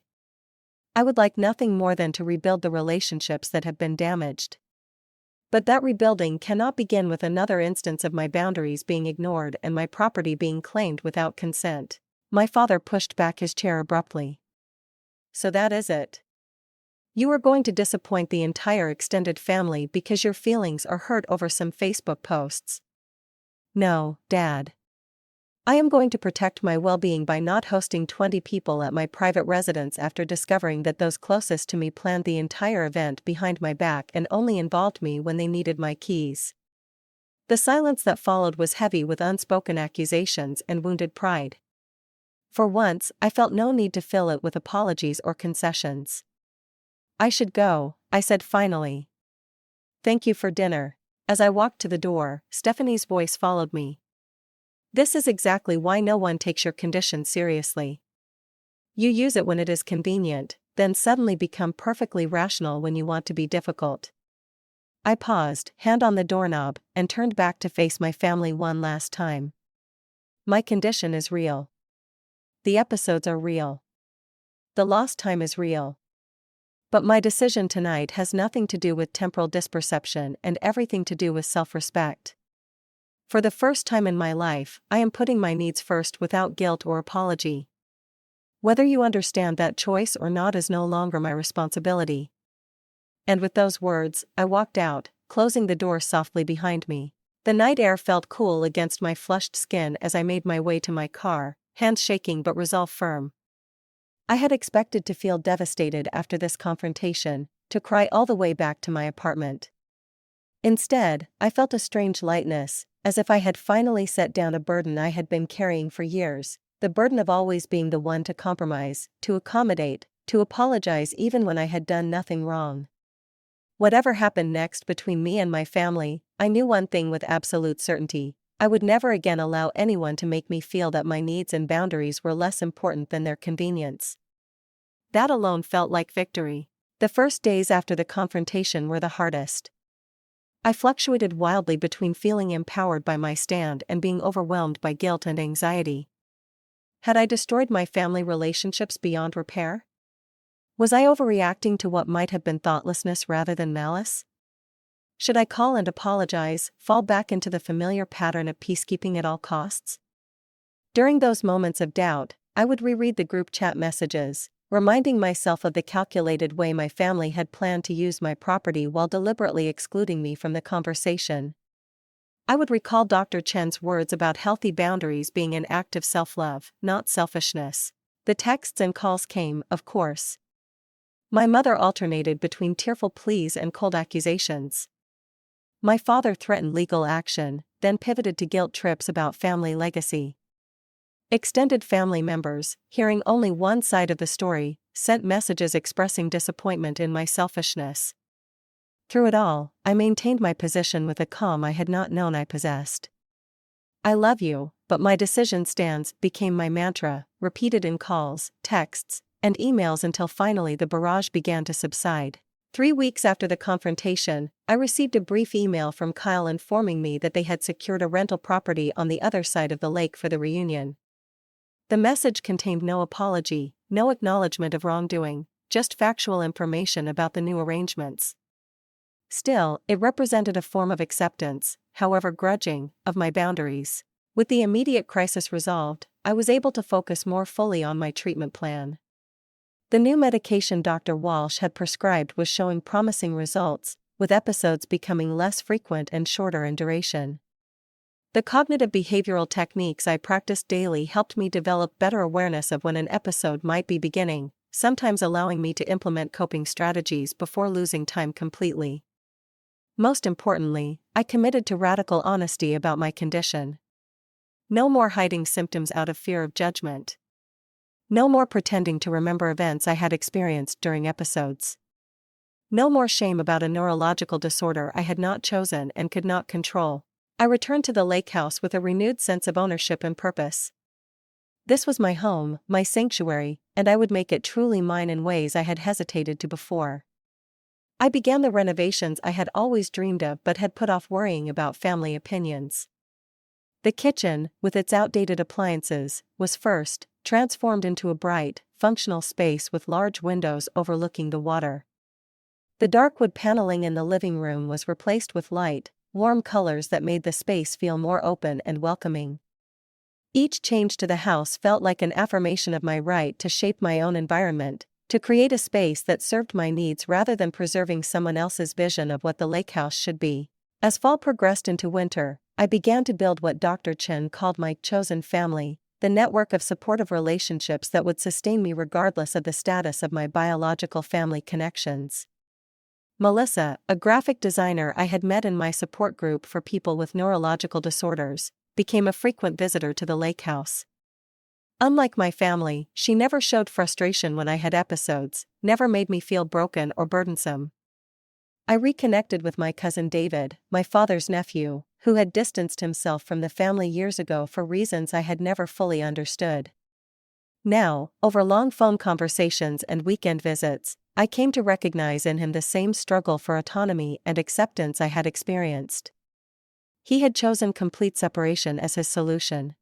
I would like nothing more than to rebuild the relationships that have been damaged. But that rebuilding cannot begin with another instance of my boundaries being ignored and my property being claimed without consent. My father pushed back his chair abruptly. So that is it. You are going to disappoint the entire extended family because your feelings are hurt over some Facebook posts. No, Dad. I am going to protect my well-being by not hosting 20 people at my private residence after discovering that those closest to me planned the entire event behind my back and only involved me when they needed my keys. The silence that followed was heavy with unspoken accusations and wounded pride. For once, I felt no need to fill it with apologies or concessions. I should go, I said finally. Thank you for dinner. As I walked to the door, Stephanie's voice followed me. This is exactly why no one takes your condition seriously. You use it when it is convenient, then suddenly become perfectly rational when you want to be difficult. I paused, hand on the doorknob, and turned back to face my family one last time. My condition is real. The episodes are real. The lost time is real. But my decision tonight has nothing to do with temporal disperception and everything to do with self-respect. For the first time in my life, I am putting my needs first without guilt or apology. Whether you understand that choice or not is no longer my responsibility. And with those words, I walked out, closing the door softly behind me. The night air felt cool against my flushed skin as I made my way to my car, hands shaking but resolve firm. I had expected to feel devastated after this confrontation, to cry all the way back to my apartment. Instead, I felt a strange lightness, as if I had finally set down a burden I had been carrying for years. the burden of always being the one to compromise, to accommodate, to apologize even when I had done nothing wrong. Whatever happened next between me and my family, I knew one thing with absolute certainty: I would never again allow anyone to make me feel that my needs and boundaries were less important than their convenience. That alone felt like victory. The first days after the confrontation were the hardest. I fluctuated wildly between feeling empowered by my stand and being overwhelmed by guilt and anxiety. Had I destroyed my family relationships beyond repair? Was I overreacting to what might have been thoughtlessness rather than malice? Should I call and apologize, fall back into the familiar pattern of peacekeeping at all costs? During those moments of doubt, I would reread the group chat messages, reminding myself of the calculated way my family had planned to use my property while deliberately excluding me from the conversation. I would recall Dr. Chen's words about healthy boundaries being an act of self-love, not selfishness. The texts and calls came, of course. My mother alternated between tearful pleas and cold accusations. My father threatened legal action, then pivoted to guilt trips about family legacy. Extended family members, hearing only one side of the story, sent messages expressing disappointment in my selfishness. Through it all, I maintained my position with a calm I had not known I possessed. "I love you, but my decision stands" became my mantra, repeated in calls, texts, and emails until finally the barrage began to subside. 3 weeks after the confrontation, I received a brief email from Kyle informing me that they had secured a rental property on the other side of the lake for the reunion. The message contained no apology, no acknowledgement of wrongdoing, just factual information about the new arrangements. Still, it represented a form of acceptance, however grudging, of my boundaries. With the immediate crisis resolved, I was able to focus more fully on my treatment plan. The new medication Dr. Walsh had prescribed was showing promising results, with episodes becoming less frequent and shorter in duration. The cognitive behavioral techniques I practiced daily helped me develop better awareness of when an episode might be beginning, sometimes allowing me to implement coping strategies before losing time completely. Most importantly, I committed to radical honesty about my condition. No more hiding symptoms out of fear of judgment. No more pretending to remember events I had experienced during episodes. No more shame about a neurological disorder I had not chosen and could not control. I returned to the lake house with a renewed sense of ownership and purpose. This was my home, my sanctuary, and I would make it truly mine in ways I had hesitated to before. I began the renovations I had always dreamed of but had put off worrying about family opinions. The kitchen, with its outdated appliances, was first transformed into a bright, functional space with large windows overlooking the water. The dark wood paneling in the living room was replaced with light, warm colors that made the space feel more open and welcoming. Each change to the house felt like an affirmation of my right to shape my own environment, to create a space that served my needs rather than preserving someone else's vision of what the lake house should be. As fall progressed into winter, I began to build what Dr. Chen called my chosen family, the network of supportive relationships that would sustain me regardless of the status of my biological family connections. Melissa, a graphic designer I had met in my support group for people with neurological disorders, became a frequent visitor to the lake house. Unlike my family, she never showed frustration when I had episodes, never made me feel broken or burdensome. I reconnected with my cousin David, my father's nephew, who had distanced himself from the family years ago for reasons I had never fully understood. Now, over long phone conversations and weekend visits, I came to recognize in him the same struggle for autonomy and acceptance I had experienced. He had chosen complete separation as his solution.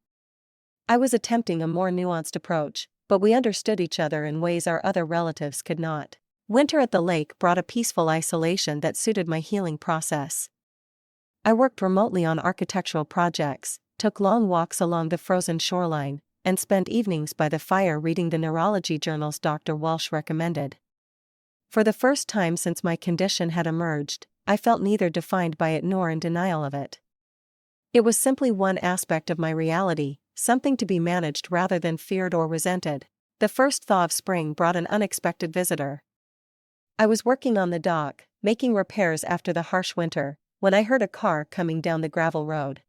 I was attempting a more nuanced approach, but we understood each other in ways our other relatives could not. Winter at the lake brought a peaceful isolation that suited my healing process. I worked remotely on architectural projects, took long walks along the frozen shoreline, and spent evenings by the fire reading the neurology journals Dr. Walsh recommended. For the first time since my condition had emerged, I felt neither defined by it nor in denial of it. It was simply one aspect of my reality, something to be managed rather than feared or resented. The first thaw of spring brought an unexpected visitor. I was working on the dock, making repairs after the harsh winter, when I heard a car coming down the gravel road.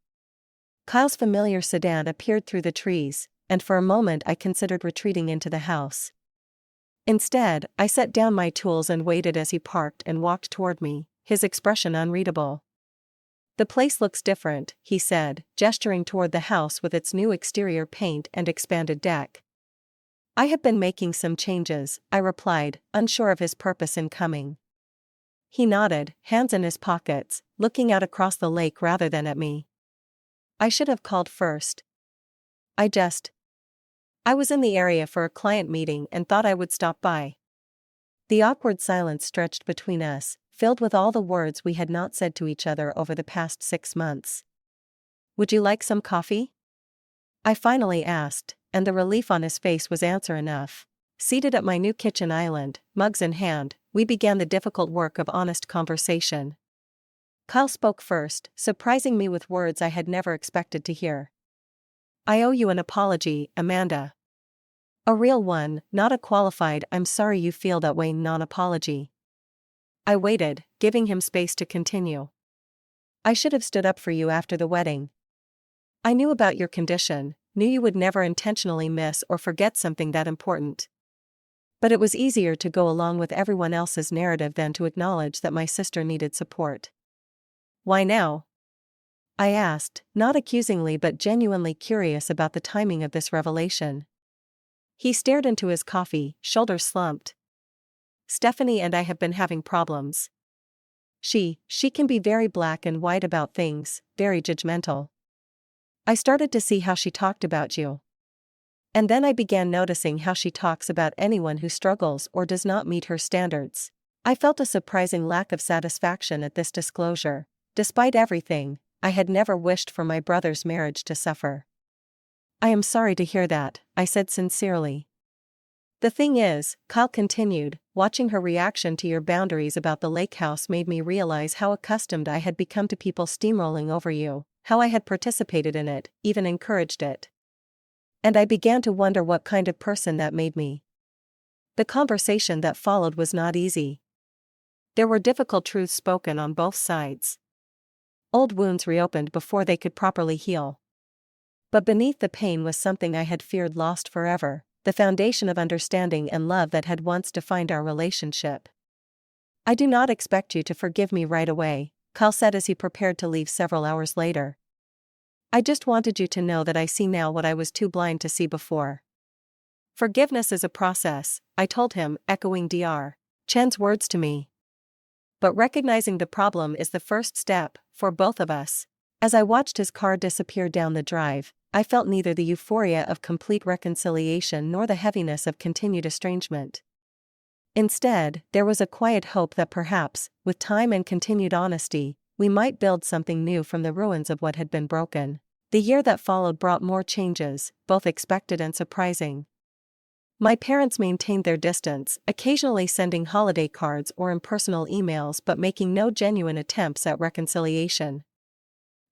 Kyle's familiar sedan appeared through the trees, and for a moment I considered retreating into the house. Instead, I set down my tools and waited as he parked and walked toward me, his expression unreadable. "The place looks different," he said, gesturing toward the house with its new exterior paint and expanded deck. "I have been making some changes," I replied, unsure of his purpose in coming. He nodded, hands in his pockets, looking out across the lake rather than at me. "I should have called first. I was in the area for a client meeting and thought I would stop by." The awkward silence stretched between us, filled with all the words we had not said to each other over the past 6 months. "Would you like some coffee?" I finally asked, and the relief on his face was answer enough. Seated at my new kitchen island, mugs in hand, we began the difficult work of honest conversation. Kyle spoke first, surprising me with words I had never expected to hear. "I owe you an apology, Amanda. A real one, not a qualified 'I'm sorry you feel that way' non-apology." I waited, giving him space to continue. "I should have stood up for you after the wedding. I knew about your condition, knew you would never intentionally miss or forget something that important. But it was easier to go along with everyone else's narrative than to acknowledge that my sister needed support." "Why now?" I asked, not accusingly but genuinely curious about the timing of this revelation. He stared into his coffee, shoulders slumped. "Stephanie and I have been having problems. She can be very black and white about things, very judgmental. I started to see how she talked about you. And then I began noticing how she talks about anyone who struggles or does not meet her standards." I felt a surprising lack of satisfaction at this disclosure. Despite everything, I had never wished for my brother's marriage to suffer. "I am sorry to hear that," I said sincerely. "The thing is," Kyle continued, "watching her reaction to your boundaries about the lake house made me realize how accustomed I had become to people steamrolling over you, how I had participated in it, even encouraged it. And I began to wonder what kind of person that made me." The conversation that followed was not easy. There were difficult truths spoken on both sides. Old wounds reopened before they could properly heal. But beneath the pain was something I had feared lost forever, the foundation of understanding and love that had once defined our relationship. "I do not expect you to forgive me right away," Kyle said as he prepared to leave several hours later. "I just wanted you to know that I see now what I was too blind to see before." "Forgiveness is a process," I told him, echoing Dr. Chen's words to me. "But recognizing the problem is the first step, for both of us." As I watched his car disappear down the drive, I felt neither the euphoria of complete reconciliation nor the heaviness of continued estrangement. Instead, there was a quiet hope that perhaps, with time and continued honesty, we might build something new from the ruins of what had been broken. The year that followed brought more changes, both expected and surprising. My parents maintained their distance, occasionally sending holiday cards or impersonal emails but making no genuine attempts at reconciliation.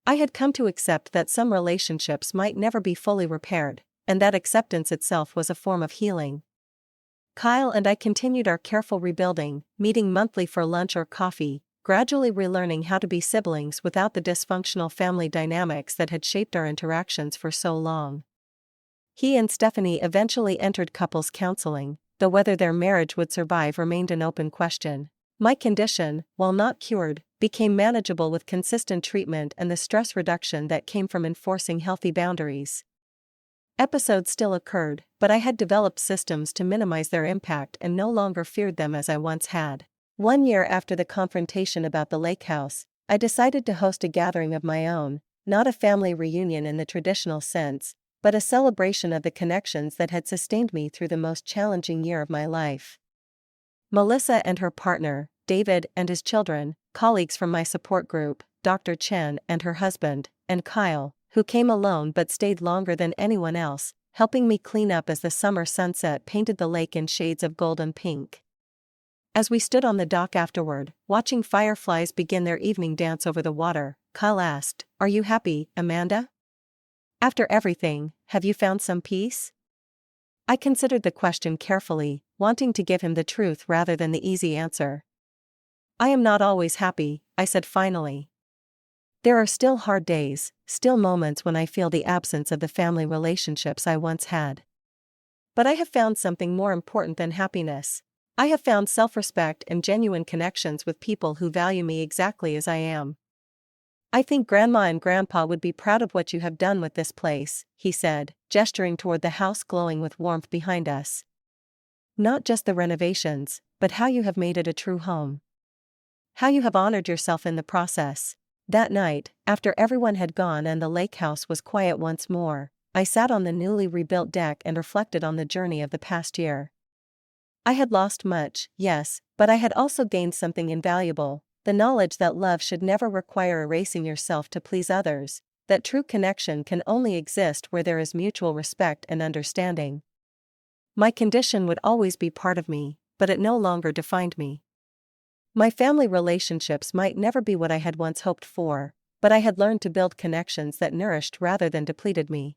I had come to accept that some relationships might never be fully repaired, and that acceptance itself was a form of healing. Kyle and I continued our careful rebuilding, meeting monthly for lunch or coffee, gradually relearning how to be siblings without the dysfunctional family dynamics that had shaped our interactions for so long. He and Stephanie eventually entered couples counseling, though whether their marriage would survive remained an open question. My condition, while not cured, became manageable with consistent treatment and the stress reduction that came from enforcing healthy boundaries. Episodes still occurred, but I had developed systems to minimize their impact and no longer feared them as I once had. 1 year after the confrontation about the lake house, I decided to host a gathering of my own, not a family reunion in the traditional sense, but a celebration of the connections that had sustained me through the most challenging year of my life. Melissa and her partner, David and his children, colleagues from my support group, Dr. Chen and her husband, and Kyle, who came alone but stayed longer than anyone else, helping me clean up as the summer sunset painted the lake in shades of gold and pink. As we stood on the dock afterward, watching fireflies begin their evening dance over the water, Kyle asked, "Are you happy, Amanda? After everything, have you found some peace?" I considered the question carefully, wanting to give him the truth rather than the easy answer. "I am not always happy," I said finally. There are still hard days, still moments when I feel the absence of the family relationships I once had. But I have found something more important than happiness. I have found self-respect and genuine connections with people who value me exactly as I am. I think Grandma and Grandpa would be proud of what you have done with this place, he said, gesturing toward the house glowing with warmth behind us. Not just the renovations, but how you have made it a true home. How you have honored yourself in the process. That night, after everyone had gone and the lake house was quiet once more, I sat on the newly rebuilt deck and reflected on the journey of the past year. I had lost much, yes, but I had also gained something invaluable, the knowledge that love should never require erasing yourself to please others, that true connection can only exist where there is mutual respect and understanding. My condition would always be part of me, but it no longer defined me. My family relationships might never be what I had once hoped for, but I had learned to build connections that nourished rather than depleted me.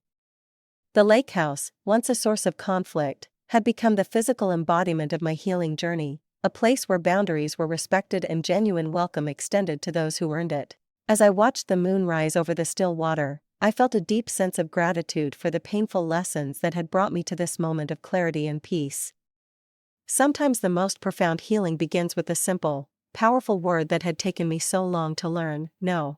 The lake house, once a source of conflict, had become the physical embodiment of my healing journey, a place where boundaries were respected and genuine welcome extended to those who earned it. As I watched the moon rise over the still water, I felt a deep sense of gratitude for the painful lessons that had brought me to this moment of clarity and peace. Sometimes the most profound healing begins with the simple, powerful word that had taken me so long to learn: no.